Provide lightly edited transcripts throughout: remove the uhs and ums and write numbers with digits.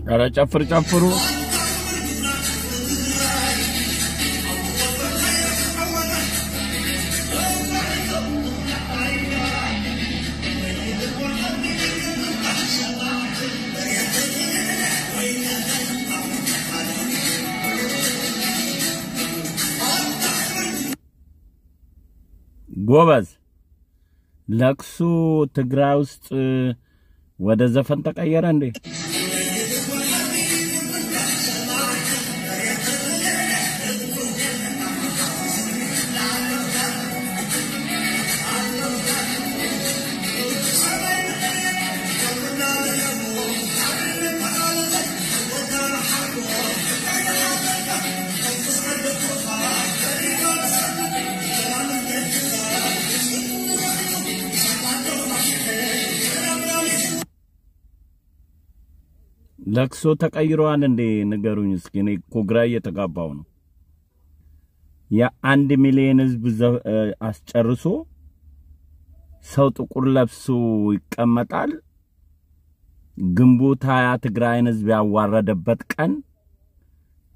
ኧረ ጨፍሩ ጎበዝ ለቅሶ ትግራይ ውስጥ ወደ ዘፈን ተቀየረ እንዴ? ለቅሶ ተቀይሯል እንዴ ንገሩኝ እስኪ እኔ ኮግራ እየተጋባው ነው ያ 1 ሚሊዮን ህዝብ አስጨርሶ ሰው ጥቁር ለብሶ ይቀመጣል ግንቦት 20 ትግራይን ህዝብ ያዋረደበት ቀን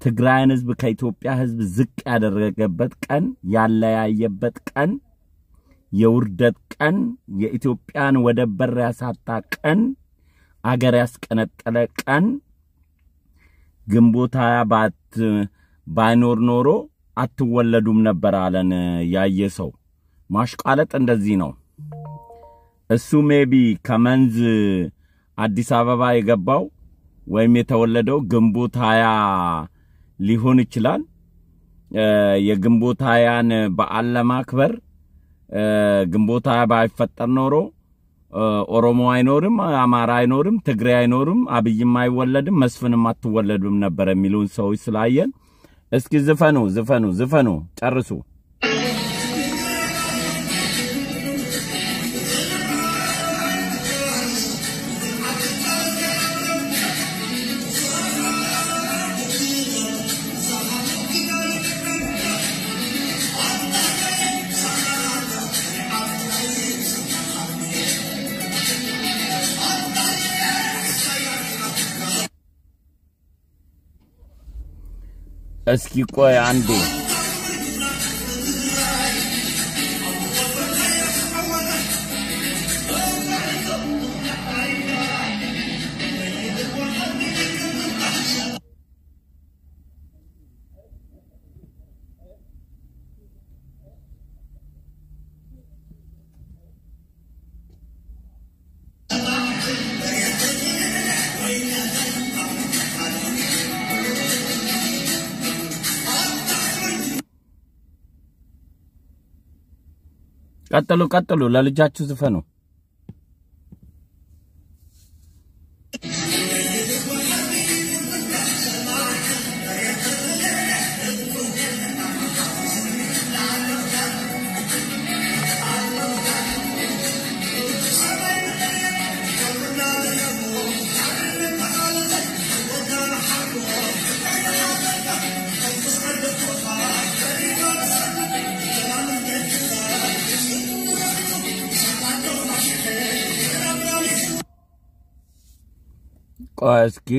ትግራይን ህዝብ ከኢትዮጵያ ህዝብ ዝቅ ያደረገበት ቀን ያለያየበት ቀን የውርደት ቀን የኢትዮጵያን ወደ በር ያሳጣ ቀን አገር ያስቀነጠለ ቀን ግንቦት 20 ባይኖር ኖሮ አትወለዱም ነበር አለን ያየሰው ማሽቃለጥ እንደዚህ ነው እሱ ሜቢ ከመንዝ አዲስ አበባ የገባው ወይም የተወለደው ግንቦት 20 ሊሆን ይችላል የግንቦት 20ን በዓል ለማክበር ግንቦት 20 ባይፈጠር ኖሮ ኦሮሞ አይኖርም አማራ አይኖርም ትግራይ አይኖርም አብይም አይወለድም መስፍንም አትወለዱም ነበር የሚሉን ሰዎች ስላየን እስኪ ዝፈኑ ጨርሱ እስኪ ቆይ አንዴ ቀጥሉ ለልጃችሁ ዝፈኑ ቆስኪ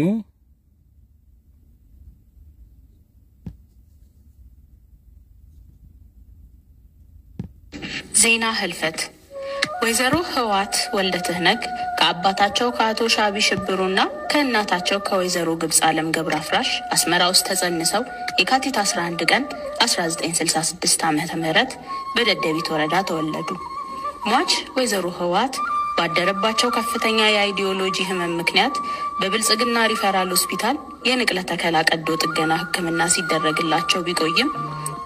ዜና ህልፈት ወይዘሮ ህዋት ወልደትህነግ ከአባታቸው ከአቶ ሻቢ ሽብሩና ከእናታቸው ከወይዘሮ ግብጽ ዓለም ገብረ አፍራሽ አስመራ ውስጥ ተጸንሰው የካቲት 11 ቀን 1966 ዓመተ ምህረት በደደቢት ወረዳ ተወለዱ ሟች ወይዘሮ ህዋት ባደረባቸው ከፍተኛ የአይዲዮሎጂ ህመም ምክንያት በብልጽግና ሪፈራል ሆስፒታል የንቅለ ተከላ ቀዶ ጥገና ህክምና ሲደረግላቸው ቢቆይም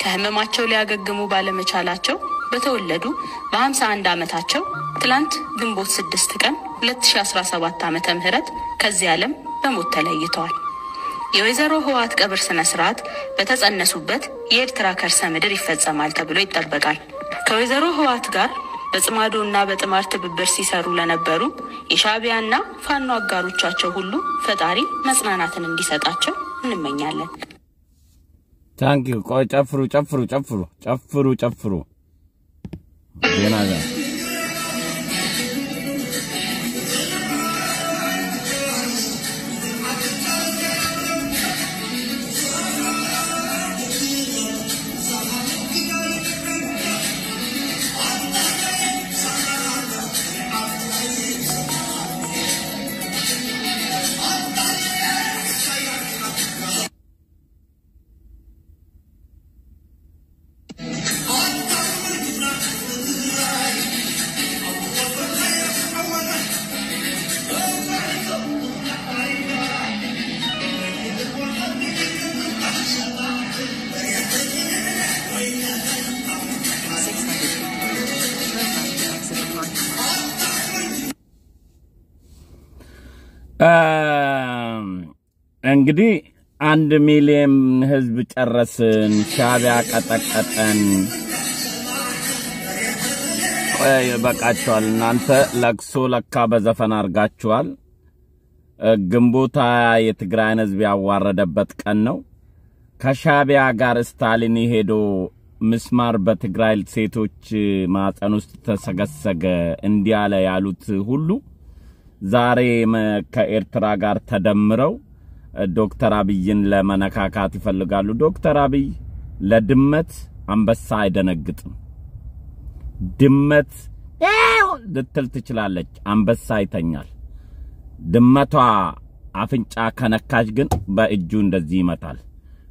ከህመማቸው ሊያገግሙ ባለመቻላቸው በተወለዱ በ51 ዓመታቸው ትላንት ግንቦት 6 ቀን 2017 ዓመተ ምህረት ከዚህ ዓለም በሞት ተለይተዋል የወይዘሮ ህዋት ቀብር ስነ ስርዓት በተጸነሱበት የኤርትራ ከርሰ ምድር ይፈጸማል ተብሎ ይጠበቃል። ከወይዘሮ ህዋት ጋር በጽማዶና በጥማር ትብብር ሲሰሩ ለነበሩ የሻቢያና ፋኖ አጋሮቻቸው ሁሉ ፈጣሪ መጽናናትን እንዲሰጣቸው እንመኛለን። ታንኪዩ ቆይ ጨፍሩ ዜናጋ እንግዲህ 1 ሚሊዮን ህዝብ ጨረስን ሻቢያ ቀጠቀጠን በቃቸዋል እናንተ ለቅሶ ለካ በዘፈን አርጋቸዋል ግንቦታ የትግራይን ህዝብ ያዋረደበት ቀን ነው ከሻቢያ ጋር ስታሊን ሄዶ ምስማር በትግራይ ሴቶች ማጸን ውስጥ ተሰገሰገ እንዲያለ ያሉት ሁሉ ዛሬ ከኤርትራ ጋር ተደምረው ዶክተር አብይን ለመነካካት ይፈልጋሉ ዶክተር አብይ ለድመት አንበሳ አይደነግጥም ድመት ልትል ትችላለች አንበሳ ይተኛል ድመቷ አፍንጫ ከነካች ግን በእጁ እንደዚህ ይመታል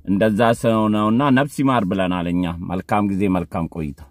እንደዛ ሰው ነውና ነፍስ ይማር ብለናልኛ መልካም ጊዜ መልካም ቆይታ